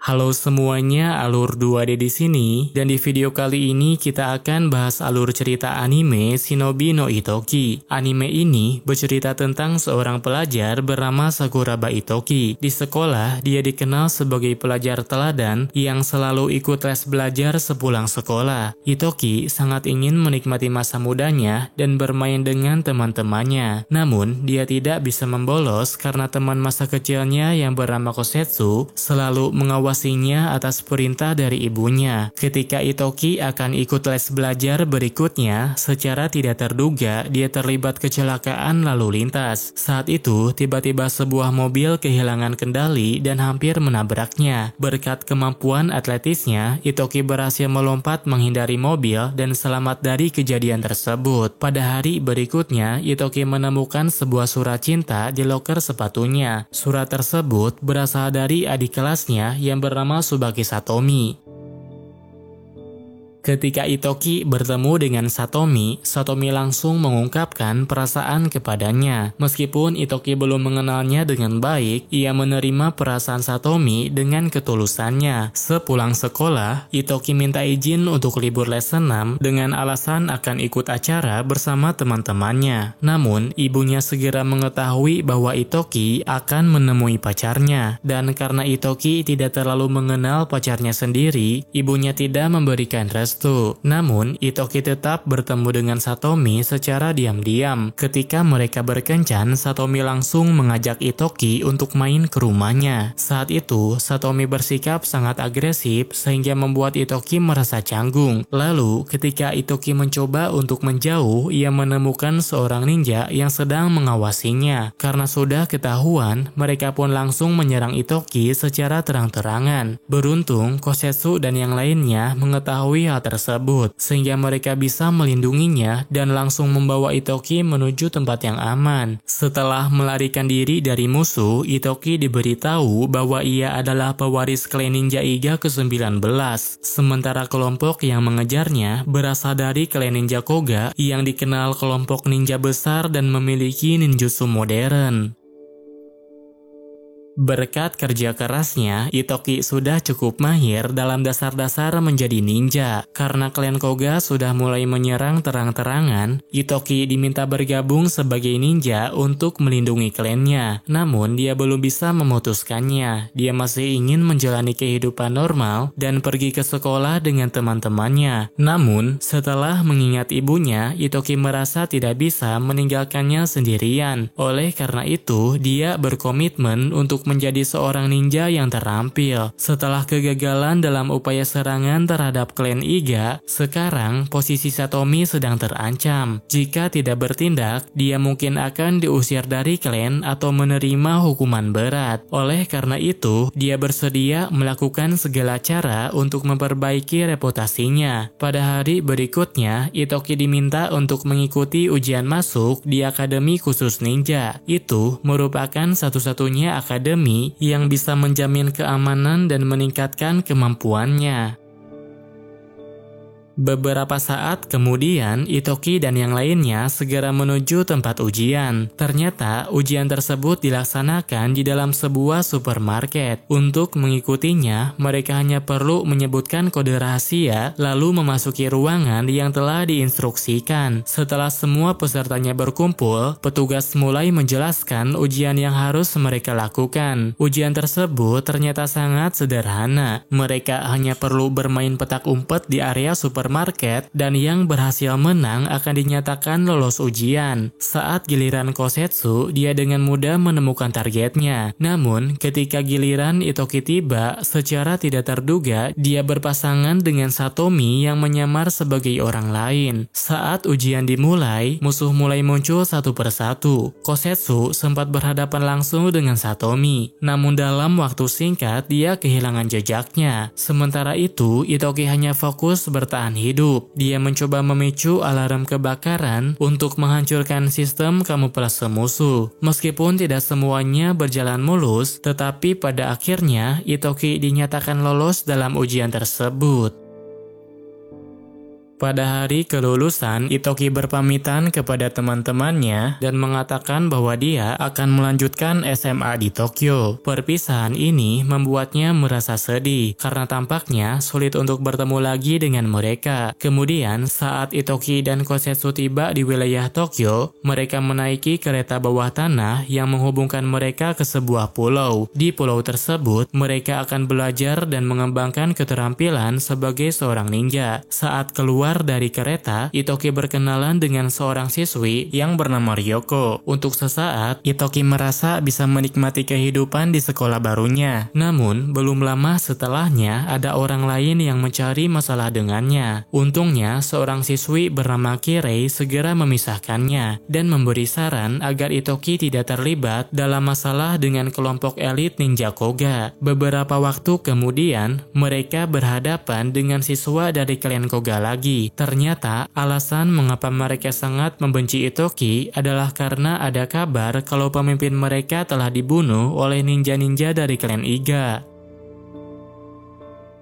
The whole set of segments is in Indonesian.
Halo semuanya, Alur 2D di sini, dan di video kali ini kita akan bahas alur cerita anime Shinobi no Itoki. Anime ini bercerita tentang seorang pelajar bernama Sakuraba Itoki. Di sekolah, dia dikenal sebagai pelajar teladan yang selalu ikut les belajar sepulang sekolah. Itoki sangat ingin menikmati masa mudanya dan bermain dengan teman-temannya. Namun, dia tidak bisa membolos karena teman masa kecilnya yang bernama Kosetsu selalu mengawasinya atas perintah dari ibunya. Ketika Itoki akan ikut les belajar berikutnya, secara tidak terduga dia terlibat kecelakaan lalu lintas. Saat itu, tiba-tiba sebuah mobil kehilangan kendali dan hampir menabraknya. Berkat kemampuan atletisnya, Itoki berhasil melompat menghindari mobil dan selamat dari kejadian tersebut. Pada hari berikutnya, Itoki menemukan sebuah surat cinta di loker sepatunya. Surat tersebut berasal dari adik kelasnya yang bernama Tsubaki Satomi. Ketika Itoki bertemu dengan Satomi, Satomi langsung mengungkapkan perasaan kepadanya. Meskipun Itoki belum mengenalnya dengan baik, ia menerima perasaan Satomi dengan ketulusannya. Sepulang sekolah, Itoki minta izin untuk libur les senam dengan alasan akan ikut acara bersama teman-temannya. Namun, ibunya segera mengetahui bahwa Itoki akan menemui pacarnya. Dan karena Itoki tidak terlalu mengenal pacarnya sendiri, ibunya tidak memberikan restu. Namun, Itoki tetap bertemu dengan Satomi secara diam-diam. Ketika mereka berkencan, Satomi langsung mengajak Itoki untuk main ke rumahnya. Saat itu, Satomi bersikap sangat agresif sehingga membuat Itoki merasa canggung. Lalu, ketika Itoki mencoba untuk menjauh, ia menemukan seorang ninja yang sedang mengawasinya. Karena sudah ketahuan, mereka pun langsung menyerang Itoki secara terang-terangan. Beruntung, Kosetsu dan yang lainnya mengetahui hal tersebut, sehingga mereka bisa melindunginya dan langsung membawa Itoki menuju tempat yang aman. Setelah melarikan diri dari musuh, Itoki diberitahu bahwa ia adalah pewaris klan ninja Iga ke-19. Sementara kelompok yang mengejarnya berasal dari klan ninja Koga yang dikenal kelompok ninja besar dan memiliki ninjutsu modern. Berkat kerja kerasnya, Itoki sudah cukup mahir dalam dasar-dasar menjadi ninja. Karena klan Koga sudah mulai menyerang terang-terangan, Itoki diminta bergabung sebagai ninja untuk melindungi klannya. Namun, dia belum bisa memutuskannya. Dia masih ingin menjalani kehidupan normal dan pergi ke sekolah dengan teman-temannya. Namun, setelah mengingat ibunya, Itoki merasa tidak bisa meninggalkannya sendirian. Oleh karena itu, dia berkomitmen untuk menjadi seorang ninja yang terampil. Setelah kegagalan dalam upaya serangan terhadap klan Iga, sekarang posisi Satomi sedang terancam. Jika tidak bertindak, dia mungkin akan diusir dari klan atau menerima hukuman berat. Oleh karena itu, dia bersedia melakukan segala cara untuk memperbaiki reputasinya. Pada hari berikutnya, Itoki diminta untuk mengikuti ujian masuk di Akademi Khusus Ninja. Itu merupakan satu-satunya akademi yang bisa menjamin keamanan dan meningkatkan kemampuannya. Beberapa saat kemudian, Itoki dan yang lainnya segera menuju tempat ujian. Ternyata, ujian tersebut dilaksanakan di dalam sebuah supermarket. Untuk mengikutinya, mereka hanya perlu menyebutkan kode rahasia, lalu memasuki ruangan yang telah diinstruksikan. Setelah semua pesertanya berkumpul, petugas mulai menjelaskan ujian yang harus mereka lakukan. Ujian tersebut ternyata sangat sederhana. Mereka hanya perlu bermain petak umpet di area supermarket, dan yang berhasil menang akan dinyatakan lolos ujian. Saat giliran Kosetsu, dia dengan mudah menemukan targetnya. Namun, ketika giliran Itoki tiba, secara tidak terduga, dia berpasangan dengan Satomi yang menyamar sebagai orang lain. Saat ujian dimulai, musuh mulai muncul satu persatu. Kosetsu sempat berhadapan langsung dengan Satomi. Namun dalam waktu singkat, dia kehilangan jejaknya. Sementara itu, Itoki hanya fokus bertahan hidup. Dia mencoba memicu alarm kebakaran untuk menghancurkan sistem kamuflase musuh. Meskipun tidak semuanya berjalan mulus, tetapi pada akhirnya Itoki dinyatakan lolos dalam ujian tersebut. Pada hari kelulusan, Itoki berpamitan kepada teman-temannya dan mengatakan bahwa dia akan melanjutkan SMA di Tokyo. Perpisahan ini membuatnya merasa sedih karena tampaknya sulit untuk bertemu lagi dengan mereka. Kemudian, saat Itoki dan Kosetsu tiba di wilayah Tokyo, mereka menaiki kereta bawah tanah yang menghubungkan mereka ke sebuah pulau. Di pulau tersebut, mereka akan belajar dan mengembangkan keterampilan sebagai seorang ninja. Saat keluar dari kereta, Itoki berkenalan dengan seorang siswi yang bernama Ryoko. Untuk sesaat, Itoki merasa bisa menikmati kehidupan di sekolah barunya. Namun, belum lama setelahnya ada orang lain yang mencari masalah dengannya. Untungnya, seorang siswi bernama Kirei segera memisahkannya dan memberi saran agar Itoki tidak terlibat dalam masalah dengan kelompok elit ninja Koga. Beberapa waktu kemudian, mereka berhadapan dengan siswa dari klan Koga lagi. Ternyata, alasan mengapa mereka sangat membenci Itoki adalah karena ada kabar kalau pemimpin mereka telah dibunuh oleh ninja-ninja dari klan Iga.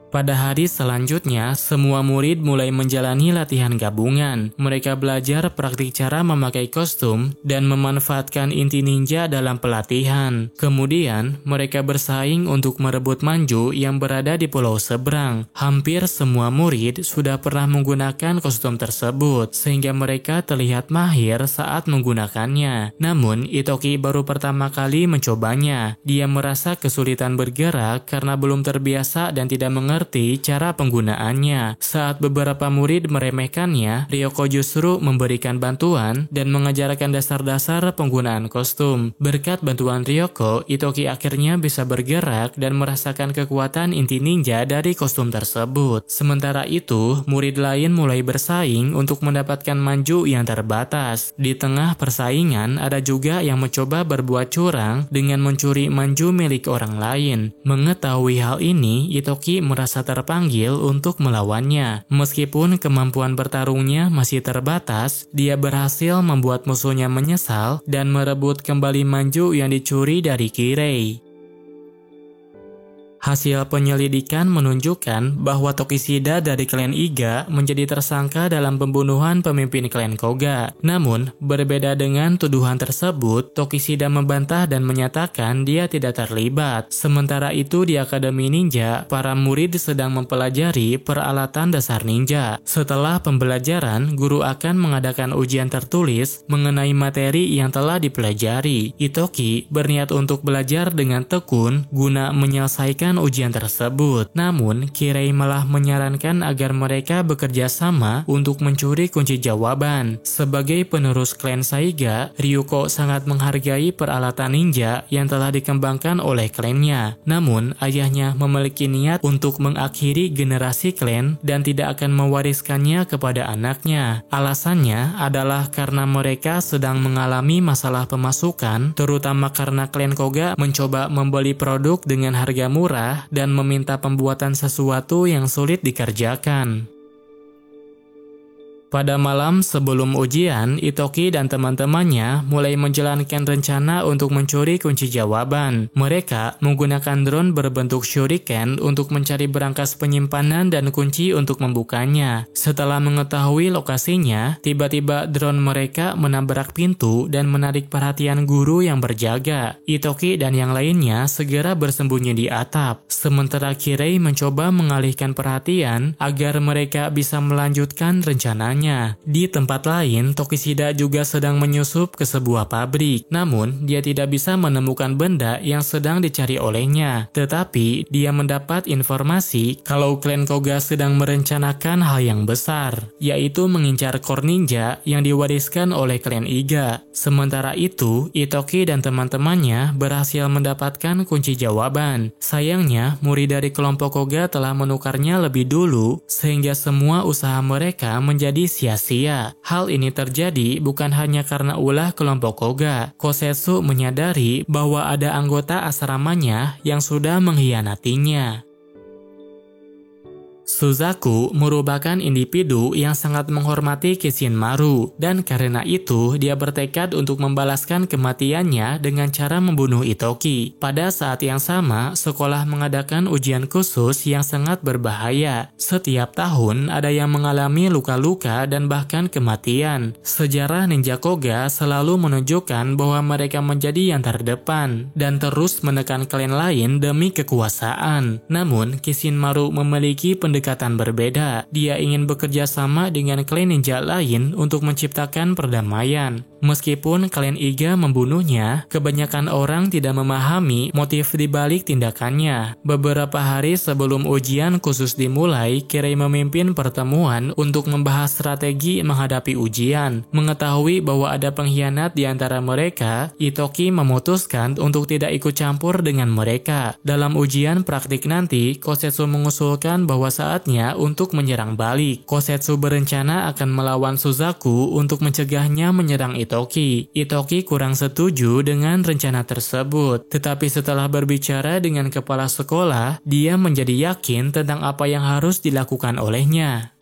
Pada hari selanjutnya, semua murid mulai menjalani latihan gabungan. Mereka belajar praktik cara memakai kostum dan memanfaatkan inti ninja dalam pelatihan. Kemudian, mereka bersaing untuk merebut manju yang berada di pulau seberang. Hampir semua murid sudah pernah menggunakan kostum tersebut, sehingga mereka terlihat mahir saat menggunakannya. Namun, Itoki baru pertama kali mencobanya. Dia merasa kesulitan bergerak karena belum terbiasa dan tidak mengerti cara penggunaannya. Saat beberapa murid meremehkannya, Ryoko justru memberikan bantuan dan mengajarkan dasar-dasar penggunaan kostum. Berkat bantuan Ryoko, Itoki akhirnya bisa bergerak dan merasakan kekuatan inti ninja dari kostum tersebut. Sementara itu, murid lain mulai bersaing untuk mendapatkan manju yang terbatas. Di tengah persaingan, ada juga yang mencoba berbuat curang dengan mencuri manju milik orang lain. Mengetahui hal ini, Itoki merasa terpanggil untuk melawannya. Meskipun kemampuan bertarungnya masih terbatas, dia berhasil membuat musuhnya menyesal dan merebut kembali manju yang dicuri dari Kirei. Hasil penyelidikan menunjukkan bahwa Tokishida dari klan Iga menjadi tersangka dalam pembunuhan pemimpin klan Koga. Namun, berbeda dengan tuduhan tersebut, Tokishida membantah dan menyatakan dia tidak terlibat. Sementara itu di Akademi Ninja, para murid sedang mempelajari peralatan dasar ninja. Setelah pembelajaran, guru akan mengadakan ujian tertulis mengenai materi yang telah dipelajari. Itoki berniat untuk belajar dengan tekun guna menyelesaikan ujian tersebut. Namun, Kirei malah menyarankan agar mereka bekerja sama untuk mencuri kunci jawaban. Sebagai penerus klan Saiga, Ryuko sangat menghargai peralatan ninja yang telah dikembangkan oleh klannya. Namun, ayahnya memiliki niat untuk mengakhiri generasi klan dan tidak akan mewariskannya kepada anaknya. Alasannya adalah karena mereka sedang mengalami masalah pemasukan, terutama karena klan Koga mencoba membeli produk dengan harga murah dan meminta pembuatan sesuatu yang sulit dikerjakan. Pada malam sebelum ujian, Itoki dan teman-temannya mulai menjalankan rencana untuk mencuri kunci jawaban. Mereka menggunakan drone berbentuk shuriken untuk mencari berangkas penyimpanan dan kunci untuk membukanya. Setelah mengetahui lokasinya, tiba-tiba drone mereka menabrak pintu dan menarik perhatian guru yang berjaga. Itoki dan yang lainnya segera bersembunyi di atap. Sementara Kirei mencoba mengalihkan perhatian agar mereka bisa melanjutkan rencananya. Di tempat lain, Tokishida juga sedang menyusup ke sebuah pabrik. Namun, dia tidak bisa menemukan benda yang sedang dicari olehnya. Tetapi, dia mendapat informasi kalau klan Koga sedang merencanakan hal yang besar, yaitu mengincar core ninja yang diwariskan oleh klan Iga. Sementara itu, Itoki dan teman-temannya berhasil mendapatkan kunci jawaban. Sayangnya, murid dari kelompok Koga telah menukarnya lebih dulu, sehingga semua usaha mereka menjadi sia-sia. Hal ini terjadi bukan hanya karena ulah kelompok Koga. Kosetsu menyadari bahwa ada anggota asramanya yang sudah mengkhianatinya. Suzaku merupakan individu yang sangat menghormati Kishinmaru, dan karena itu dia bertekad untuk membalaskan kematiannya dengan cara membunuh Itoki. Pada saat yang sama, sekolah mengadakan ujian khusus yang sangat berbahaya. Setiap tahun ada yang mengalami luka-luka dan bahkan kematian. Sejarah Ninja Koga selalu menunjukkan bahwa mereka menjadi yang terdepan dan terus menekan klan lain demi kekuasaan. Namun, Kishinmaru memiliki pendekatan berbeda. Dia ingin bekerja sama dengan klan ninja lain untuk menciptakan perdamaian. Meskipun klan Iga membunuhnya, kebanyakan orang tidak memahami motif dibalik tindakannya. Beberapa hari sebelum ujian khusus dimulai, Kirei memimpin pertemuan untuk membahas strategi menghadapi ujian. Mengetahui bahwa ada pengkhianat di antara mereka, Itoki memutuskan untuk tidak ikut campur dengan mereka. Dalam ujian praktik nanti, Kosetsu mengusulkan bahwa saatnya untuk menyerang balik. Kosetsu berencana akan melawan Suzaku untuk mencegahnya menyerang Itoki. Itoki kurang setuju dengan rencana tersebut, tetapi setelah berbicara dengan kepala sekolah, dia menjadi yakin tentang apa yang harus dilakukan olehnya.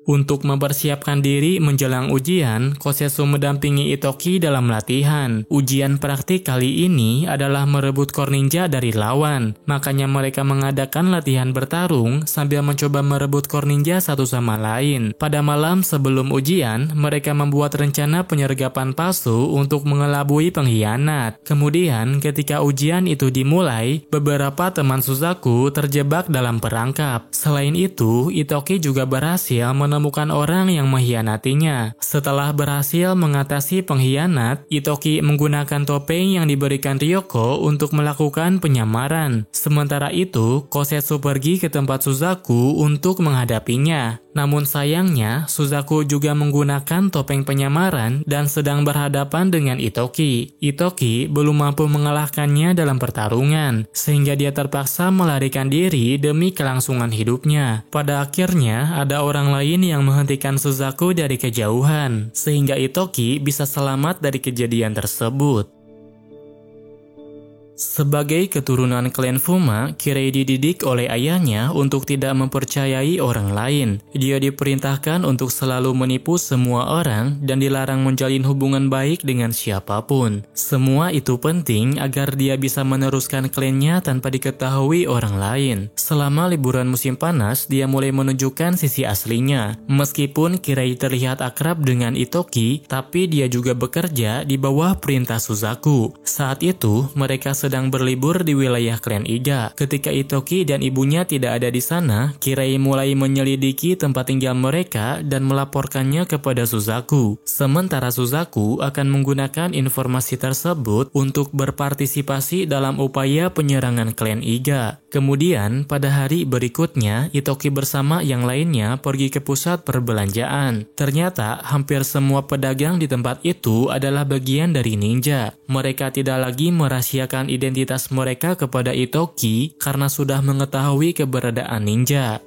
Untuk mempersiapkan diri menjelang ujian, Kosetsu mendampingi Itoki dalam latihan. Ujian praktik kali ini adalah merebut core ninja dari lawan, makanya mereka mengadakan latihan bertarung sambil mencoba merebut core ninja satu sama lain. Pada malam sebelum ujian, mereka membuat rencana penyergapan palsu untuk mengelabui pengkhianat. Kemudian, ketika ujian itu dimulai, beberapa teman Suzaku terjebak dalam perangkap. Selain itu, Itoki juga berhasil menemukan orang yang mengkhianatinya. Setelah berhasil mengatasi pengkhianat, Itoki menggunakan topeng yang diberikan Ryoko untuk melakukan penyamaran. Sementara itu, Kosetsu pergi ke tempat Suzaku untuk menghadapinya. Namun sayangnya, Suzaku juga menggunakan topeng penyamaran dan sedang berhadapan dengan Itoki. Itoki belum mampu mengalahkannya dalam pertarungan, sehingga dia terpaksa melarikan diri demi kelangsungan hidupnya. Pada akhirnya, ada orang lain yang menghentikan Suzaku dari kejauhan, sehingga Itoki bisa selamat dari kejadian tersebut. Sebagai keturunan klan Fuma, Kirei dididik oleh ayahnya untuk tidak mempercayai orang lain. Dia diperintahkan untuk selalu menipu semua orang dan dilarang menjalin hubungan baik dengan siapapun. Semua itu penting agar dia bisa meneruskan klannya tanpa diketahui orang lain. Selama liburan musim panas, dia mulai menunjukkan sisi aslinya. Meskipun Kirei terlihat akrab dengan Itoki, tapi dia juga bekerja di bawah perintah Suzaku. Saat itu, mereka sedang berlibur di wilayah klan Iga. Ketika Itoki dan ibunya tidak ada di sana, Kirei mulai menyelidiki tempat tinggal mereka dan melaporkannya kepada Suzaku. Sementara Suzaku akan menggunakan informasi tersebut untuk berpartisipasi dalam upaya penyerangan klan Iga. Kemudian, pada hari berikutnya, Itoki bersama yang lainnya pergi ke pusat perbelanjaan. Ternyata, hampir semua pedagang di tempat itu adalah bagian dari ninja. Mereka tidak lagi merahasiakan identitas mereka kepada Itoki karena sudah mengetahui keberadaan ninja.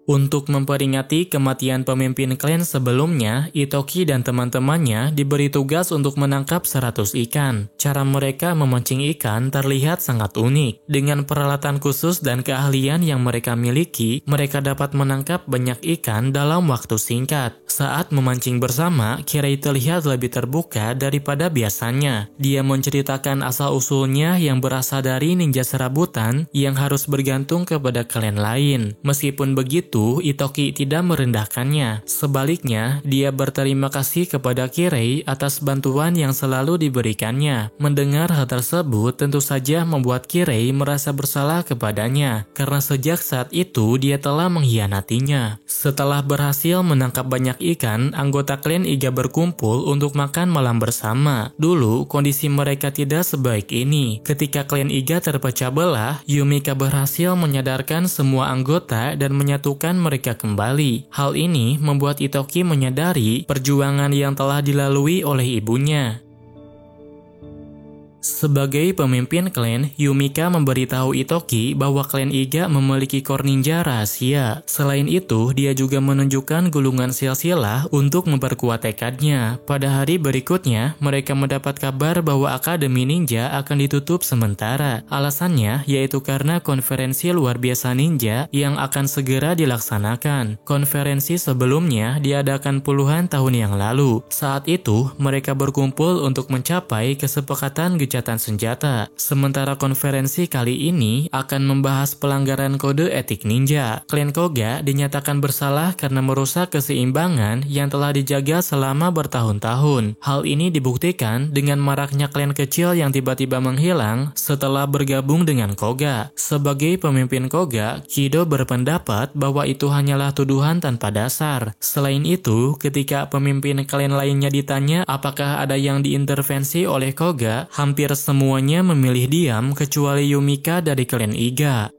Untuk memperingati kematian pemimpin klan sebelumnya, Itoki dan teman-temannya diberi tugas untuk menangkap 100 ikan. Cara mereka memancing ikan terlihat sangat unik. Dengan peralatan khusus dan keahlian yang mereka miliki, mereka dapat menangkap banyak ikan dalam waktu singkat. Saat memancing bersama, Kirei terlihat lebih terbuka daripada biasanya. Dia menceritakan asal-usulnya yang berasal dari ninja serabutan yang harus bergantung kepada klan lain. Meskipun begitu, Itoki tidak merendahkannya. Sebaliknya, dia berterima kasih kepada Kirei atas bantuan yang selalu diberikannya. Mendengar hal tersebut tentu saja membuat Kirei merasa bersalah kepadanya, karena sejak saat itu dia telah mengkhianatinya. Setelah berhasil menangkap banyak ikan, anggota klan Iga berkumpul untuk makan malam bersama. Dulu, kondisi mereka tidak sebaik ini. Ketika klan Iga terpecah belah, Yumika berhasil menyadarkan semua anggota dan menyatukan mereka kembali. Hal ini membuat Itoki menyadari perjuangan yang telah dilalui oleh ibunya. Sebagai pemimpin klan, Yumika memberitahu Itoki bahwa klan Iga memiliki core ninja rahasia. Selain itu, dia juga menunjukkan gulungan silsilah untuk memperkuat tekadnya. Pada hari berikutnya, mereka mendapat kabar bahwa Akademi Ninja akan ditutup sementara. Alasannya yaitu karena konferensi luar biasa ninja yang akan segera dilaksanakan. Konferensi sebelumnya diadakan puluhan tahun yang lalu. Saat itu, mereka berkumpul untuk mencapai kesepakatan gencatan senjata. Sementara konferensi kali ini akan membahas pelanggaran kode etik ninja. Klan Koga dinyatakan bersalah karena merusak keseimbangan yang telah dijaga selama bertahun-tahun. Hal ini dibuktikan dengan maraknya klan kecil yang tiba-tiba menghilang setelah bergabung dengan Koga. Sebagai pemimpin Koga, Kido berpendapat bahwa itu hanyalah tuduhan tanpa dasar. Selain itu, ketika pemimpin klan lainnya ditanya apakah ada yang diintervensi oleh Koga, hampir semuanya memilih diam kecuali Yumika dari klan Iga.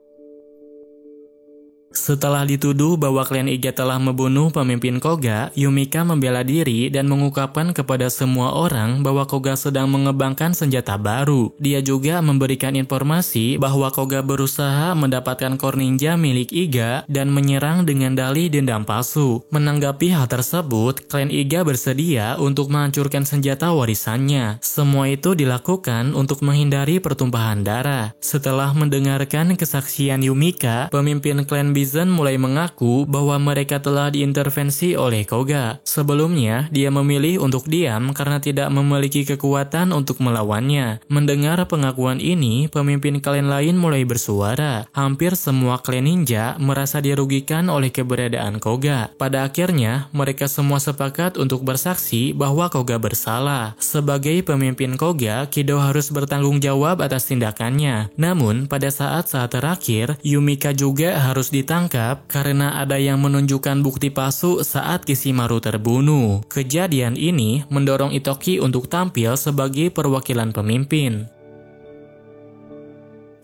Setelah dituduh bahwa klan Iga telah membunuh pemimpin Koga, Yumika membela diri dan mengungkapkan kepada semua orang bahwa Koga sedang mengembangkan senjata baru. Dia juga memberikan informasi bahwa Koga berusaha mendapatkan core ninja milik Iga dan menyerang dengan dalih dendam palsu. Menanggapi hal tersebut, klan Iga bersedia untuk menghancurkan senjata warisannya. Semua itu dilakukan untuk menghindari pertumpahan darah. Setelah mendengarkan kesaksian Yumika, pemimpin klan Bizen mulai mengaku bahwa mereka telah diintervensi oleh Koga. Sebelumnya, dia memilih untuk diam karena tidak memiliki kekuatan untuk melawannya. Mendengar pengakuan ini, pemimpin klan lain mulai bersuara. Hampir semua klan ninja merasa dirugikan oleh keberadaan Koga. Pada akhirnya, mereka semua sepakat untuk bersaksi bahwa Koga bersalah. Sebagai pemimpin Koga, Kido harus bertanggung jawab atas tindakannya. Namun, pada saat-saat terakhir, Yumika juga harus ditangkap karena ada yang menunjukkan bukti palsu saat Kishimaru terbunuh. Kejadian ini mendorong Itoki untuk tampil sebagai perwakilan pemimpin.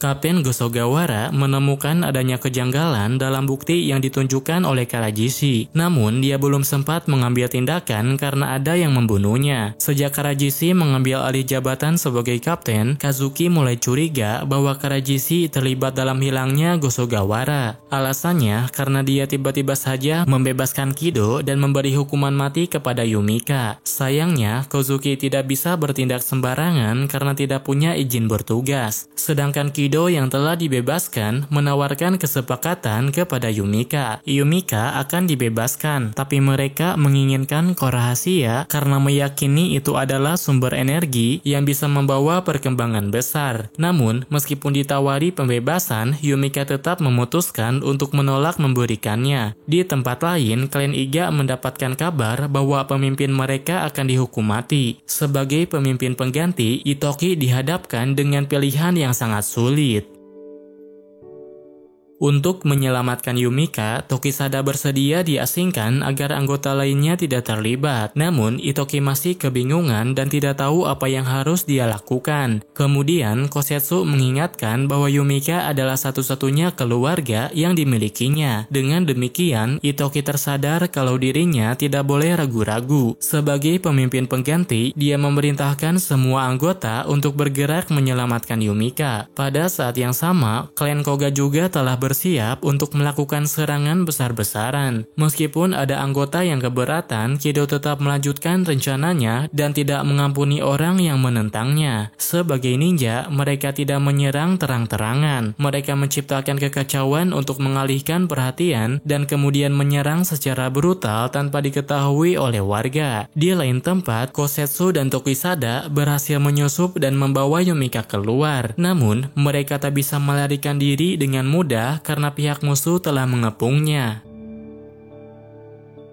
Kapten Gosogawara menemukan adanya kejanggalan dalam bukti yang ditunjukkan oleh Karajishi. Namun, dia belum sempat mengambil tindakan karena ada yang membunuhnya. Sejak Karajishi mengambil alih jabatan sebagai kapten, Kazuki mulai curiga bahwa Karajishi terlibat dalam hilangnya Gosogawara. Alasannya karena dia tiba-tiba saja membebaskan Kido dan memberi hukuman mati kepada Yumika. Sayangnya, Kozuki tidak bisa bertindak sembarangan karena tidak punya izin bertugas. Sedangkan Kido yang telah dibebaskan menawarkan kesepakatan kepada Yumika. Yumika akan dibebaskan, tapi mereka menginginkan core rahasia karena meyakini itu adalah sumber energi yang bisa membawa perkembangan besar. Namun, meskipun ditawari pembebasan, Yumika tetap memutuskan untuk menolak memberikannya. Di tempat lain, klan Iga mendapatkan kabar bahwa pemimpin mereka akan dihukum mati. Sebagai pemimpin pengganti, Itoki dihadapkan dengan pilihan yang sangat sulit. Untuk menyelamatkan Yumika, Tokisada bersedia diasingkan agar anggota lainnya tidak terlibat. Namun, Itoki masih kebingungan dan tidak tahu apa yang harus dia lakukan. Kemudian, Kosetsu mengingatkan bahwa Yumika adalah satu-satunya keluarga yang dimilikinya. Dengan demikian, Itoki tersadar kalau dirinya tidak boleh ragu-ragu. Sebagai pemimpin pengganti, dia memerintahkan semua anggota untuk bergerak menyelamatkan Yumika. Pada saat yang sama, klan Koga juga telah bersiap untuk melakukan serangan besar-besaran. Meskipun ada anggota yang keberatan, Kido tetap melanjutkan rencananya dan tidak mengampuni orang yang menentangnya. Sebagai ninja, mereka tidak menyerang terang-terangan. Mereka menciptakan kekacauan untuk mengalihkan perhatian dan kemudian menyerang secara brutal tanpa diketahui oleh warga. Di lain tempat, Kosetsu dan Tokisada berhasil menyusup dan membawa Yumika keluar. Namun, mereka tak bisa melarikan diri dengan mudah karena pihak musuh telah mengepungnya.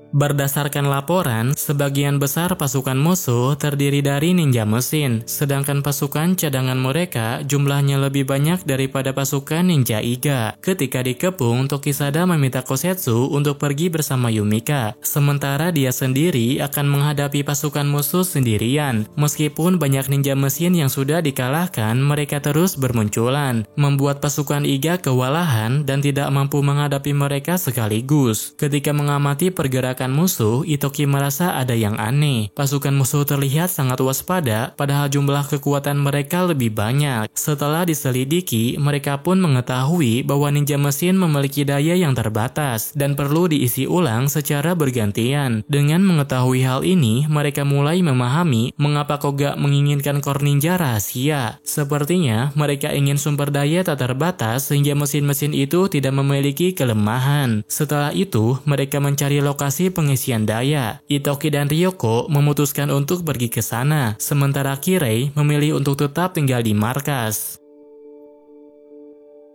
Berdasarkan laporan, sebagian besar pasukan musuh terdiri dari ninja mesin, sedangkan pasukan cadangan mereka jumlahnya lebih banyak daripada pasukan ninja Iga. Ketika dikepung, Tokisada meminta Kosetsu untuk pergi bersama Yumika, sementara dia sendiri akan menghadapi pasukan musuh sendirian. Meskipun banyak ninja mesin yang sudah dikalahkan, mereka terus bermunculan, membuat pasukan Iga kewalahan dan tidak mampu menghadapi mereka sekaligus. Ketika mengamati pergerakan mengalahkan musuh, Itoki merasa ada yang aneh. Pasukan musuh terlihat sangat waspada, padahal jumlah kekuatan mereka lebih banyak. Setelah diselidiki, mereka pun mengetahui bahwa ninja mesin memiliki daya yang terbatas dan perlu diisi ulang secara bergantian. Dengan mengetahui hal ini, mereka mulai memahami mengapa Koga menginginkan core ninja rahasia. Sepertinya mereka ingin sumber daya tak terbatas sehingga mesin-mesin itu tidak memiliki kelemahan. Setelah itu, mereka mencari lokasi pengisian daya. Itoki dan Ryoko memutuskan untuk pergi ke sana, sementara Kirei memilih untuk tetap tinggal di markas.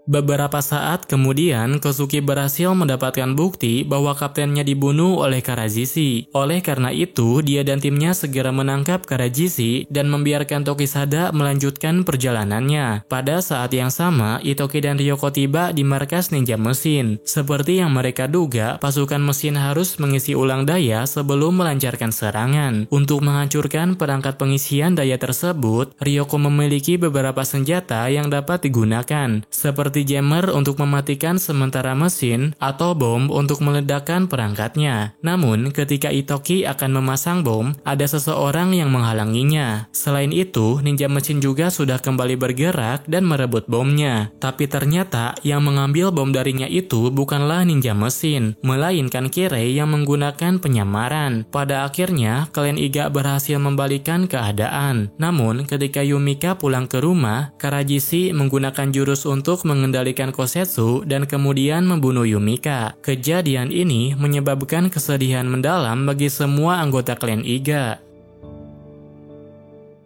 Beberapa saat kemudian, Kosuke berhasil mendapatkan bukti bahwa kaptennya dibunuh oleh Karajishi. Oleh karena itu, dia dan timnya segera menangkap Karajishi dan membiarkan Tokisada melanjutkan perjalanannya. Pada saat yang sama, Itoki dan Ryoko tiba di markas ninja mesin. Seperti yang mereka duga, pasukan mesin harus mengisi ulang daya sebelum melancarkan serangan. Untuk menghancurkan perangkat pengisian daya tersebut, Ryoko memiliki beberapa senjata yang dapat digunakan, seperti jammer untuk mematikan sementara mesin atau bom untuk meledakkan perangkatnya. Namun, ketika Itoki akan memasang bom, ada seseorang yang menghalanginya. Selain itu, ninja mesin juga sudah kembali bergerak dan merebut bomnya. Tapi ternyata yang mengambil bom darinya itu bukanlah ninja mesin, melainkan Kirei yang menggunakan penyamaran. Pada akhirnya, klan Iga berhasil membalikkan keadaan. Namun, ketika Yumika pulang ke rumah, Karajishi menggunakan jurus untuk mengendalikan Kosetsu dan kemudian membunuh Yumika. Kejadian ini menyebabkan kesedihan mendalam bagi semua anggota klan Iga.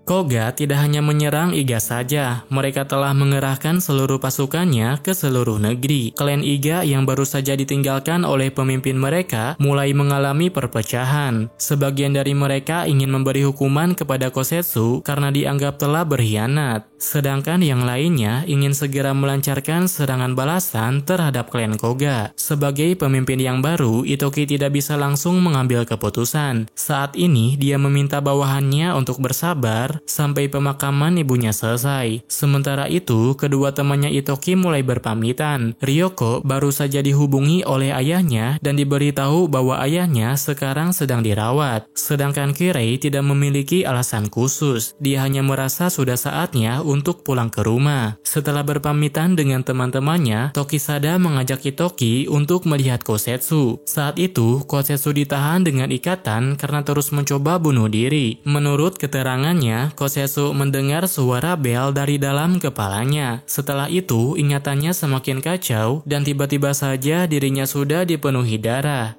Koga tidak hanya menyerang Iga saja, mereka telah mengerahkan seluruh pasukannya ke seluruh negeri. Klan Iga yang baru saja ditinggalkan oleh pemimpin mereka mulai mengalami perpecahan. Sebagian dari mereka ingin memberi hukuman kepada Kosetsu karena dianggap telah berkhianat. Sedangkan yang lainnya ingin segera melancarkan serangan balasan terhadap klan Koga. Sebagai pemimpin yang baru, Itoki tidak bisa langsung mengambil keputusan. Saat ini dia meminta bawahannya untuk bersabar sampai pemakaman ibunya selesai. Sementara itu, kedua temannya Itoki mulai berpamitan. Ryoko baru saja dihubungi oleh ayahnya dan diberitahu bahwa ayahnya sekarang sedang dirawat. Sedangkan Kirei tidak memiliki alasan khusus. Dia hanya merasa sudah saatnya untuk pulang ke rumah. Setelah berpamitan dengan teman-temannya, Tokisada mengajak Itoki untuk melihat Kosetsu. Saat itu, Kosetsu ditahan dengan ikatan karena terus mencoba bunuh diri. Menurut keterangannya, Kosetsu mendengar suara bel dari dalam kepalanya. Setelah itu, ingatannya semakin kacau dan tiba-tiba saja dirinya sudah dipenuhi darah.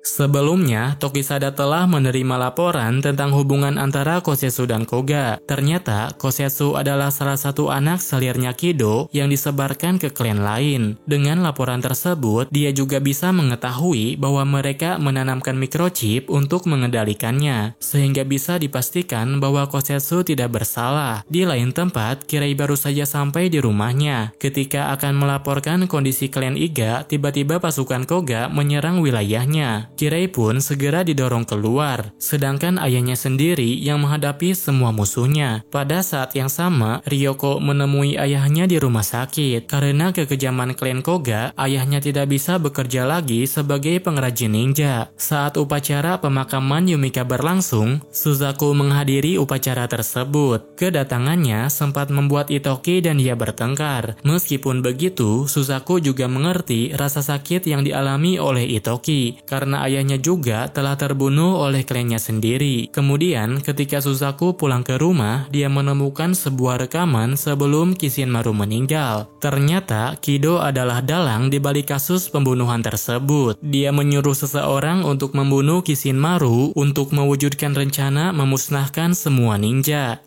Sebelumnya, Tokisada telah menerima laporan tentang hubungan antara Kosetsu dan Koga. Ternyata, Kosetsu adalah salah satu anak salirnya Kido yang disebarkan ke klan lain. Dengan laporan tersebut, dia juga bisa mengetahui bahwa mereka menanamkan microchip untuk mengendalikannya, sehingga bisa dipastikan bahwa Kosetsu tidak bersalah. Di lain tempat, Kirei baru saja sampai di rumahnya. Ketika akan melaporkan kondisi klan Iga, tiba-tiba pasukan Koga menyerang wilayahnya. Kirei pun segera didorong keluar, sedangkan ayahnya sendiri yang menghadapi semua musuhnya. Pada saat yang sama, Ryoko menemui ayahnya di rumah sakit. Karena kekejaman klan Koga, ayahnya tidak bisa bekerja lagi sebagai pengrajin ninja. Saat upacara pemakaman Yumika berlangsung, Suzaku menghadiri upacara tersebut. Kedatangannya sempat membuat Itoki dan dia bertengkar. Meskipun begitu, Suzaku juga mengerti rasa sakit yang dialami oleh Itoki, karena ayahnya juga telah terbunuh oleh klannya sendiri. Kemudian ketika Suzaku pulang ke rumah, dia menemukan sebuah rekaman sebelum Kishinmaru meninggal. Ternyata Kido adalah dalang di balik kasus pembunuhan tersebut. Dia menyuruh seseorang untuk membunuh Kishinmaru untuk mewujudkan rencana memusnahkan semua ninja.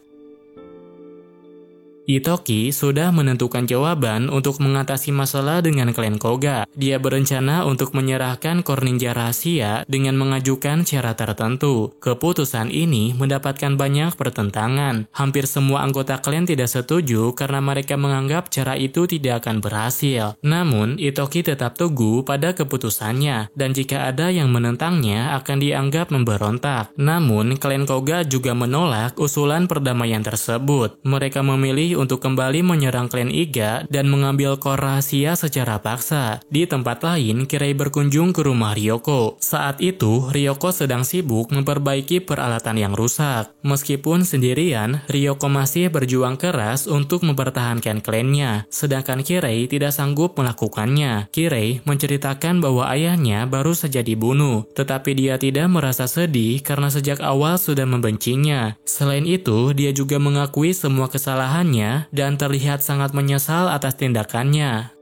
Itoki sudah menentukan jawaban untuk mengatasi masalah dengan klan Koga. Dia berencana untuk menyerahkan core ninja rahasia dengan mengajukan syarat tertentu. Keputusan ini mendapatkan banyak pertentangan. Hampir semua anggota klan tidak setuju karena mereka menganggap cara itu tidak akan berhasil. Namun, Itoki tetap teguh pada keputusannya, dan jika ada yang menentangnya akan dianggap memberontak. Namun, klan Koga juga menolak usulan perdamaian tersebut. Mereka memilih untuk kembali menyerang klan Iga dan mengambil core rahasia secara paksa. Di tempat lain, Kirei berkunjung ke rumah Ryoko. Saat itu, Ryoko sedang sibuk memperbaiki peralatan yang rusak. Meskipun sendirian, Ryoko masih berjuang keras untuk mempertahankan klannya, sedangkan Kirei tidak sanggup melakukannya. Kirei menceritakan bahwa ayahnya baru saja dibunuh, tetapi dia tidak merasa sedih karena sejak awal sudah membencinya. Selain itu, dia juga mengakui semua kesalahannya dan terlihat sangat menyesal atas tindakannya.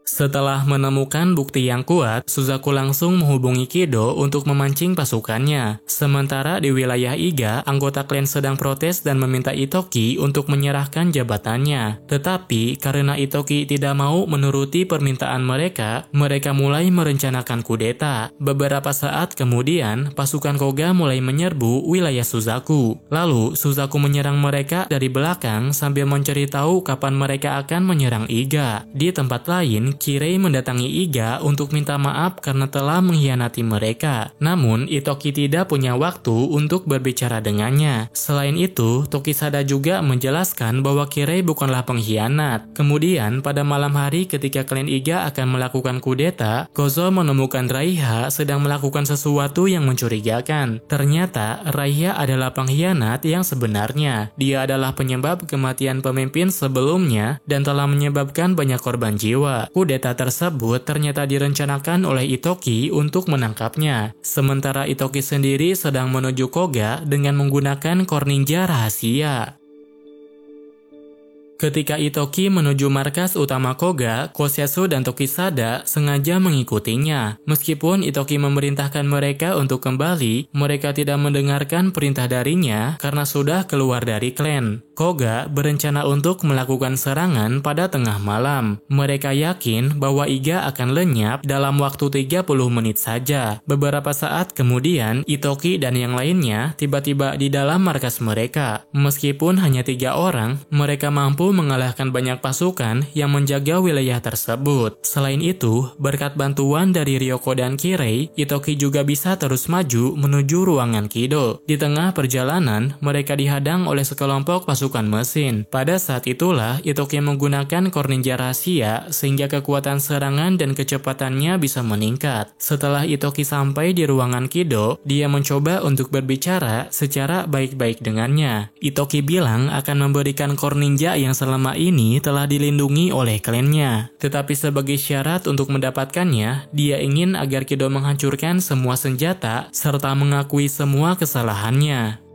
Setelah menemukan bukti yang kuat, Suzaku langsung menghubungi Kido untuk memancing pasukannya. Sementara di wilayah Iga, anggota klan sedang protes dan meminta Itoki untuk menyerahkan jabatannya. Tetapi karena Itoki tidak mau menuruti permintaan mereka mulai merencanakan kudeta. Beberapa saat kemudian, pasukan Koga mulai menyerbu wilayah Suzaku. Lalu, Suzaku menyerang mereka dari belakang sambil mencari tahu kapan mereka akan menyerang Iga. Di tempat lain, Kirei mendatangi Iga untuk minta maaf karena telah mengkhianati mereka. Namun, Itoki tidak punya waktu untuk berbicara dengannya. Selain itu, Tokisada juga menjelaskan bahwa Kirei bukanlah pengkhianat. Kemudian, pada malam hari ketika klan Iga akan melakukan kudeta, Kozo menemukan Raiha sedang melakukan sesuatu yang mencurigakan. Ternyata, Raiha adalah pengkhianat yang sebenarnya. Dia adalah penyebab kematian pemimpin sebelumnya dan telah menyebabkan banyak korban jiwa. Kudeta tersebut ternyata direncanakan oleh Itoki untuk menangkapnya. Sementara Itoki sendiri sedang menuju Koga dengan menggunakan core ninja rahasia. Ketika Itoki menuju markas utama Koga, Kosyasu dan Tokisada sengaja mengikutinya. Meskipun Itoki memerintahkan mereka untuk kembali, mereka tidak mendengarkan perintah darinya karena sudah keluar dari klan. Koga berencana untuk melakukan serangan pada tengah malam. Mereka yakin bahwa Iga akan lenyap dalam waktu 30 menit saja. Beberapa saat kemudian, Itoki dan yang lainnya tiba-tiba di dalam markas mereka. Meskipun hanya 3 orang, mereka mampu mengalahkan banyak pasukan yang menjaga wilayah tersebut. Selain itu, berkat bantuan dari Ryoko dan Kirei, Itoki juga bisa terus maju menuju ruangan Kido. Di tengah perjalanan, mereka dihadang oleh sekelompok pasukan mesin. Pada saat itulah, Itoki menggunakan core ninja rahasia sehingga kekuatan serangan dan kecepatannya bisa meningkat. Setelah Itoki sampai di ruangan Kido, dia mencoba untuk berbicara secara baik-baik dengannya. Itoki bilang akan memberikan core ninja yang selama ini telah dilindungi oleh klannya. Tetapi sebagai syarat untuk mendapatkannya, dia ingin agar Kido menghancurkan semua senjata serta mengakui semua kesalahannya.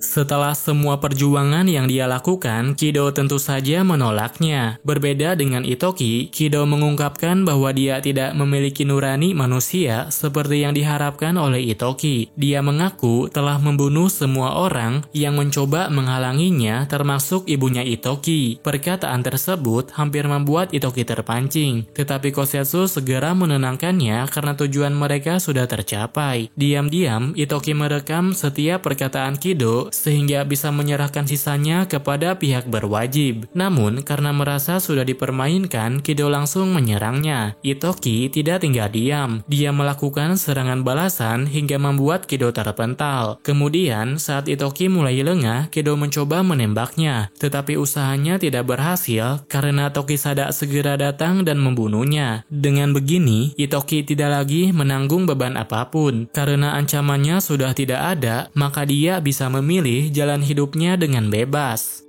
Setelah semua perjuangan yang dia lakukan, Kido tentu saja menolaknya. Berbeda dengan Itoki, Kido mengungkapkan bahwa dia tidak memiliki nurani manusia seperti yang diharapkan oleh Itoki. Dia mengaku telah membunuh semua orang yang mencoba menghalanginya, termasuk ibunya Itoki. Perkataan tersebut hampir membuat Itoki terpancing, tetapi Kosyasu segera menenangkannya karena tujuan mereka sudah tercapai. Diam-diam, Itoki merekam setiap perkataan Kido sehingga bisa menyerahkan sisanya kepada pihak berwajib. Namun, karena merasa sudah dipermainkan, Kido langsung menyerangnya. Itoki tidak tinggal diam. Dia melakukan serangan balasan hingga membuat Kido terpental. Kemudian, saat Itoki mulai lengah, Kido mencoba menembaknya. Tetapi usahanya tidak berhasil karena Tokisada segera datang dan membunuhnya. Dengan begini, Itoki tidak lagi menanggung beban apapun. Karena ancamannya sudah tidak ada, maka dia bisa memilih jalan hidupnya dengan bebas.